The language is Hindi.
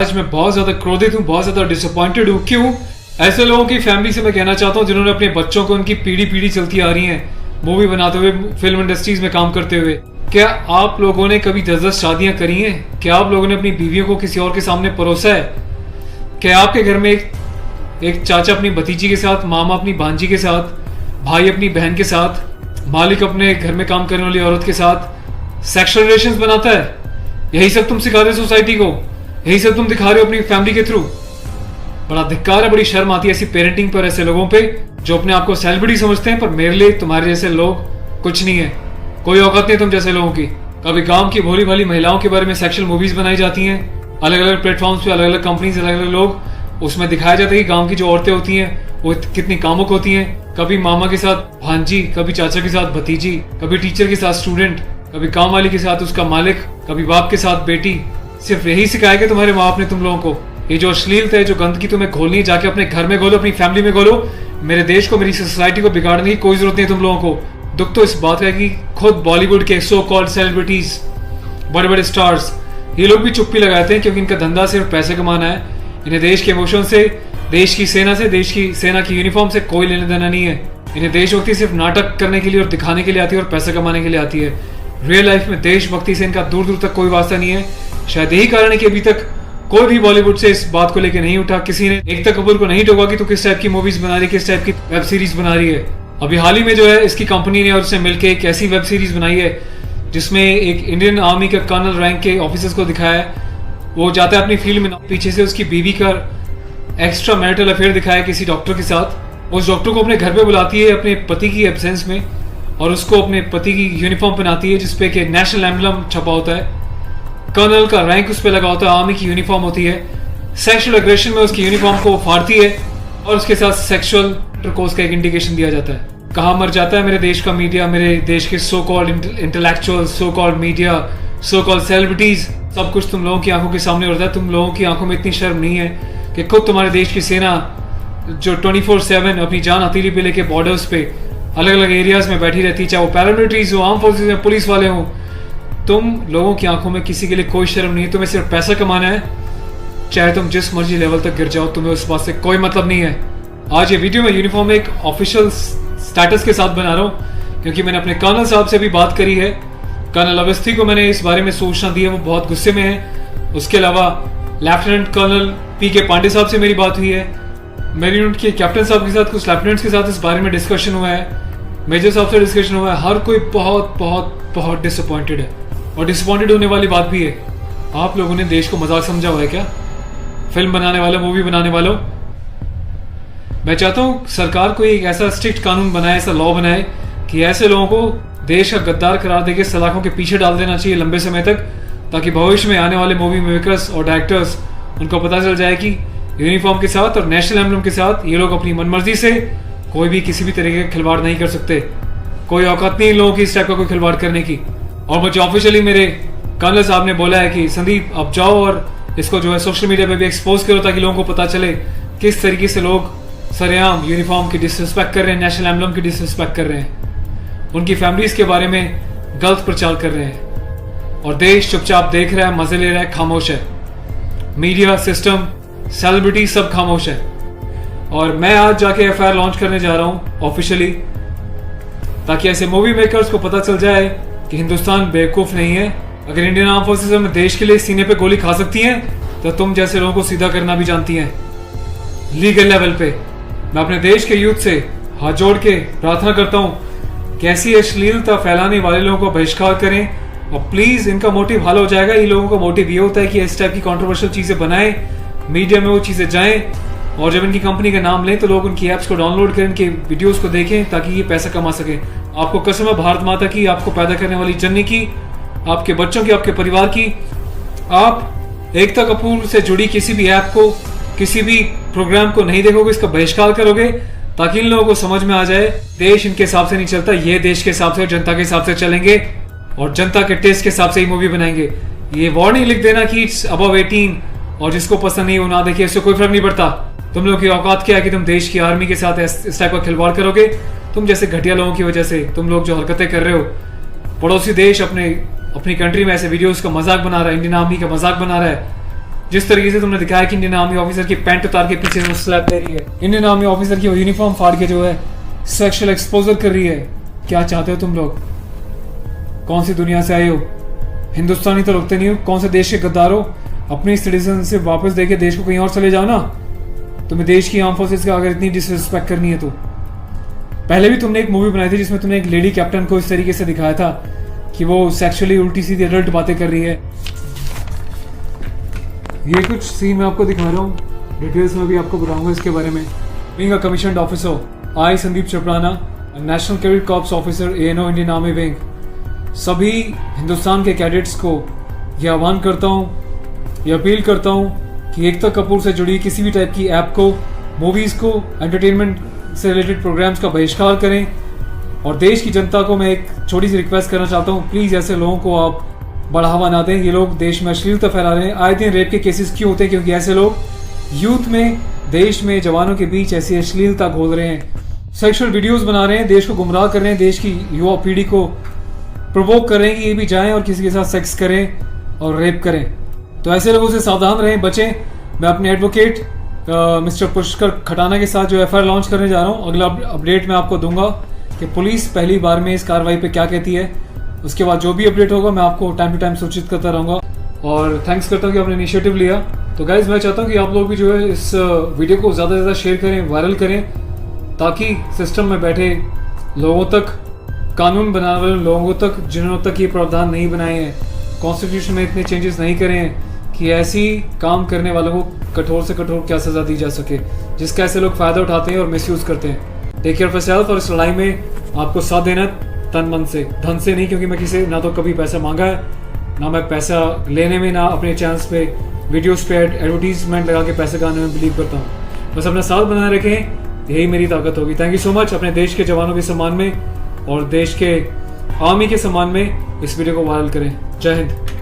आज मैं बहुत ज्यादा क्रोधित हूँ, बहुत ज्यादा डिसअपॉइंटेड हूँ। क्यों? ऐसे लोगों की फैमिली से मैं कहना चाहता हूँ जिन्होंने अपने बच्चों को उनकी पीढ़ी पीढ़ी चलती आ रही है मूवी बनाते हुए, फिल्म इंडस्ट्रीज में काम करते हुए। क्या आप लोगों ने कभी 10-10 शादियां करी हैं? क्या आप लोगों ने अपनी बीवियों को किसी और के सामने परोसा है? क्या आपके घर में एक चाचा अपनी भतीजी के साथ, मामा अपनी भांजी के साथ, भाई अपनी बहन के साथ, मालिक अपने घर में काम करने वाली औरत के साथ सेक्सुअल रिलेशंस बनाता है? यही सब तुम सिखा रहे हो सोसाइटी को? यही सब तुम दिखा रहे हो अपनी फैमिली के थ्रू? बड़ा धिक्कार है, बड़ी शर्म आती है ऐसी पेरेंटिंग पर, ऐसे लोगों पे जो अपने आप को सेलिब्रिटी समझते हैं। पर मेरे लिए तुम्हारे जैसे लोग कुछ नहीं है, कोई औकात नहीं तुम जैसे लोगों की। कभी गांव की भोली भाली महिलाओं के बारे में सेक्सुअल मूवीज बनाई जाती हैं, अलग अलग प्लेटफॉर्म्स पे, अलग अलग कंपनीज, अलग अलग लोग, उसमें दिखाया जाता है कि गांव की जो औरतें होती हैं वो कितनी कामुक होती हैं। कभी मामा के साथ भांजी, कभी चाचा के साथ भतीजी, कभी टीचर के साथ स्टूडेंट, कभी काम वाली के साथ उसका मालिक, कभी बाप के साथ बेटी। सिर्फ यही सिखाया कि तुम्हारे माँ बाप ने तुम लोगों को? ये जो अश्लीलता है, जो गंदगी तुम्हें खोलनी है, जाके अपने घर में खोलो, अपनी फैमिली में खोलो। मेरे देश को, मेरी सोसाइटी को बिगाड़ने की कोई जरूरत नहीं है तुम लोगों को। दुख तो इस बात का है कि खुद बॉलीवुड के सो कॉल्ड सेलिब्रिटीज, बड़े बड़े स्टार्स, ये लोग भी चुप्पी लगाते हैं क्योंकि इनका धंधा सिर्फ पैसे कमाना है। इन्हें देश के इमोशन से, देश की सेना से, देश की सेना की यूनिफॉर्म से कोई लेना देना नहीं है। इन्हें देशभक्ति सिर्फ नाटक करने के लिए और दिखाने के लिए आती है और पैसा कमाने के लिए आती है। रियल लाइफ में देशभक्ति से इनका दूर दूर तक कोई वास्ता नहीं है। शायद यही कारण है कि अभी तक कोई भी बॉलीवुड से इस बात को लेकर नहीं उठा, किसी ने एकता कपूर को नहीं टोका कि तू किस टाइप की मूवीज बना रही है, किस टाइप की वेब सीरीज बना रही है। अभी हाल ही में जो है इसकी कंपनी ने और उसने मिलकर एक ऐसी वेब सीरीज बनाई है जिसमें एक इंडियन आर्मी के कर्नल रैंक के ऑफिसर्स को दिखाया है। वो जाता है अपनी फील्ड में, पीछे से उसकी बीवी का एक्स्ट्रा मैरिटल अफेयर दिखाया है किसी डॉक्टर के साथ। उस डॉक्टर को अपने घर पे बुलाती है अपने पति की एब्सेंस में और उसको अपने पति की यूनिफॉर्म पहनाती है जिसपे कि नेशनल एम्बलम छपा होता है, कर्नल का रैंक उस पर लगा होता है, आर्मी की यूनिफॉर्म होती है। सेक्सुअल एग्रेशन में उसकी यूनिफॉर्म को फाड़ती है और उसके साथ सेक्सुअल इंटरकोर्स का एक इंडिकेशन दिया जाता है। कहाँ मर जाता है मेरे देश का मीडिया, मेरे देश के so called intellectual, so called media, so called celebrities. सब कुछ तुम लोगों की आंखों के सामने होता है। तुम लोगों की आंखों में इतनी शर्म नहीं है कि खुद तुम्हारे देश की सेना जो 24/7 अपनी जान हथेली पे लेके बॉर्डर्स पे अलग अलग एरियाज में बैठी रहती है, चाहे वो पैरामिलिट्रीज हो, आर्म फोर्सेज में पुलिस वाले हों, तुम लोगों की आंखों में किसी के लिए कोई शर्म नहीं है। तुम्हें सिर्फ पैसा कमाना है, चाहे तुम जिस मर्जी लेवल तक गिर जाओ, तुम्हें उस बात से कोई मतलब नहीं है। आज ये वीडियो में यूनिफॉर्म एक ऑफिशियल स्टेटस के साथ बना रहा हूँ क्योंकि मैंने अपने कर्नल साहब से भी बात करी है। कर्नल अवस्थी को मैंने इस बारे में सूचना दी है, वो बहुत गुस्से में है। उसके अलावा लेफ्टिनेंट कर्नल पी.के. पांडे साहब से मेरी बात हुई है। मेरी यूनिट के कैप्टन साहब के साथ, कुछ लेफ्टिनेंट्स के साथ इस बारे में डिस्कशन हुआ है, मेजर साहब से डिस्कशन हुआ है। हर कोई बहुत बहुत बहुत डिसअपॉइंटेड है और डिसअपॉइंटेड होने वाली बात भी है। आप लोगों ने देश को मजाक समझा हुआ है क्या? फिल्म बनाने वालों, मूवी बनाने वालों, मैं चाहता हूँ सरकार को एक ऐसा स्ट्रिक्ट कानून बनाए, ऐसा लॉ बनाए कि ऐसे लोगों को देश का गद्दार करार देके सलाखों के पीछे डाल देना चाहिए लंबे समय तक, ताकि भविष्य में आने वाले मूवी मेकर्स और डायरेक्टर्स उनको पता चल जाए कि यूनिफॉर्म के साथ और नेशनल एम्बलम के साथ ये लोग अपनी मनमर्जी से कोई भी किसी भी तरीके का खिलवाड़ नहीं कर सकते। कोई औकात नहीं इन लोगों की इस टाइप का कोई खिलवाड़ करने की। और मुझे ऑफिशियली मेरे कर्नल साहब ने बोला है कि संदीप अब जाओ और इसको जो है सोशल मीडिया पे भी एक्सपोज करो ताकि लोगों को पता चले किस तरीके से लोग सरेआम यूनिफॉर्म की डिसरिस्पेक्ट कर रहे हैं, नेशनल एम्बलम की डिसरिस्पेक्ट कर रहे हैं, उनकी फैमिलीज के बारे में गलत प्रचार कर रहे हैं और देश चुपचाप देख रहा है, मजे ले रहा है, खामोश है। मीडिया, सिस्टम, सेलिब्रिटी सब खामोश है। और मैं आज जाके एफआईआर लॉन्च करने जा रहा हूं ऑफिशियली, ताकि ऐसे मूवी मेकर्स को पता चल जाए कि हिंदुस्तान बेवकूफ नहीं है। अगर इंडियन आर्म फोर्सेस में देश के लिए सीने पे गोली खा सकती हैं तो तुम जैसे लोगों को सीधा करना भी जानती हैं लीगल लेवल पे। मैं अपने देश के यूथ से हाथ जोड़ के प्रार्थना करता हूं कि ऐसी अश्लीलता फैलाने वाले लोगों को बहिष्कार करें और प्लीज, इनका मोटिव हल हो जाएगा। इन लोगों का मोटिव ये होता है कि इस टाइप की कंट्रोवर्शियल चीजें बनाएं, मीडिया में वो चीजें जाएं और जब इनकी कंपनी का नाम लें तो लोग उनकी ऐप्स को डाउनलोड करें, इनके वीडियोस को देखें ताकि ये पैसा कमा सकें। आपको कसम है भारत माता की, आपको पैदा करने वाली जननी की, आपके बच्चों की, आपके परिवार की, आप एकता कपूर से जुड़ी किसी भी ऐप को, किसी भी प्रोग्राम को नहीं देखोगे, इसका बहिष्कार करोगे ताकि इन लोगों को समझ में आ जाए देश इनके हिसाब से नहीं चलता, ये देश के हिसाब से, जनता के हिसाब से चलेंगे और जनता के टेस्ट के हिसाब से ही मूवी बनाएंगे। ये वार्निंग लिख देना कि इट्स अबव 18 और जिसको पसंद नहीं वो ना देखिए, इससे कोई फर्क नहीं पड़ता। तुम लोग की औकात क्या है कि तुम देश की आर्मी के साथ इस टाइप का खिलवाड़ करोगे? तुम जैसे घटिया लोगों की वजह से तुम लोग जो हरकतें कर रहे हो, पड़ोसी देश अपनी कंट्री में ऐसे वीडियोस का मजाक बना रहा है, इंडियन आर्मी का मजाक बना रहा है, जिस तरीके से तुमने दिखाया कि इंडियन आर्मी ऑफिसर की पैंट उतार के पीछे से स्लैप दे रही है, इंडियन आर्मी ऑफिसर की यूनिफॉर्म फाड़ के जो है सेक्सुअल एक्सपोजर कर रही है, क्या चाहते हो तुम लोग? कौन सी दुनिया से आए हो? हिंदुस्तानी तो लगते नहीं हो, कौन से देश के गद्दार हो? अपनी सिटीजनशिप वापस देके देश को कहीं और चले जाओ ना। तुम्हें देश की आर्म फोर्सेस का अगर इतनी डिसरिस्पेक्ट करनी है तो। पहले भी तुमने एक मूवी बनाई थी जिसमें तुमने एक लेडी कैप्टन को इस तरीके से दिखाया था कि वो सेक्सुअली उल्टी सीधी एडल्ट बातें कर रही है। ये कुछ सीन मैं आपको दिखा रहा हूँ, डिटेल्स में भी आपको बताऊंगा इसके बारे में। Being a commissioned officer, I Sandeep चपराना, national cadet corps officer ANO Indian army wing, सभी हिंदुस्तान के कैडेट्स को यह आह्वान करता हूँ, यह अपील करता हूँ कि एकता कपूर से जुड़ी किसी भी टाइप की ऐप को, मूवीज़ को, एंटरटेनमेंट से रिलेटेड प्रोग्राम्स का बहिष्कार करें। और देश की जनता को मैं एक छोटी सी रिक्वेस्ट करना चाहता हूँ, प्लीज़ ऐसे लोगों को आप बढ़ावा ना दें। ये लोग देश में अश्लीलता फैला रहे हैं। आए दिन रेप के केसेस क्यों होते हैं? क्योंकि ऐसे लोग यूथ में, देश में, जवानों के बीच ऐसी अश्लीलता घोल रहे हैं, सेक्सुअल वीडियोस बना रहे हैं, देश को गुमराह कर रहे हैं, देश की युवा पीढ़ी को प्रोवोक कर रहे हैं कि ये भी जाएं और किसी के साथ सेक्स करें और रेप करें। तो ऐसे लोगों से सावधान रहें, बचें। मैं अपने एडवोकेट मिस्टर पुष्कर खटाना के साथ जो FIR लॉन्च करने जा रहा हूँ, अगला अपडेट मैं आपको दूंगा कि पुलिस पहली बार में इस कार्रवाई पे क्या कहती है। उसके बाद जो भी अपडेट होगा मैं आपको टाइम टू टाइम सूचित करता रहूँगा। और थैंक्स करता हूँ कि आपने इनिशिएटिव लिया। तो गाइज मैं चाहता हूँ कि आप लोग भी जो है इस वीडियो को ज़्यादा से ज़्यादा शेयर करें, वायरल करें, ताकि सिस्टम में बैठे लोगों तक, कानून बनाने वाले लोगों तक, जिन्होंने तक ये प्रावधान नहीं बनाए हैं, कॉन्स्टिट्यूशन में इतने चेंजेस नहीं करे हैं कि ऐसी काम करने वालों को कठोर से कठोर क्या सज़ा दी जा सके, जिसका ऐसे लोग फ़ायदा उठाते हैं और मिसयूज़ करते हैं। Take care of yourself. और इस लड़ाई में आपको साथ देना तन मन से, धन से नहीं, क्योंकि मैं किसी ना तो कभी पैसा मांगा है, ना मैं पैसा लेने में, ना अपने चैनल्स पे वीडियोस पे एडवर्टीजमेंट लगा के पैसे कमाने में बिलीव करता हूँ। बस अपना साथ बनाए रखें, यही मेरी ताकत होगी। Thank you so much. अपने देश के जवानों के सम्मान में और देश के आर्मी के सम्मान में इस वीडियो को वायरल करें। जय हिंद।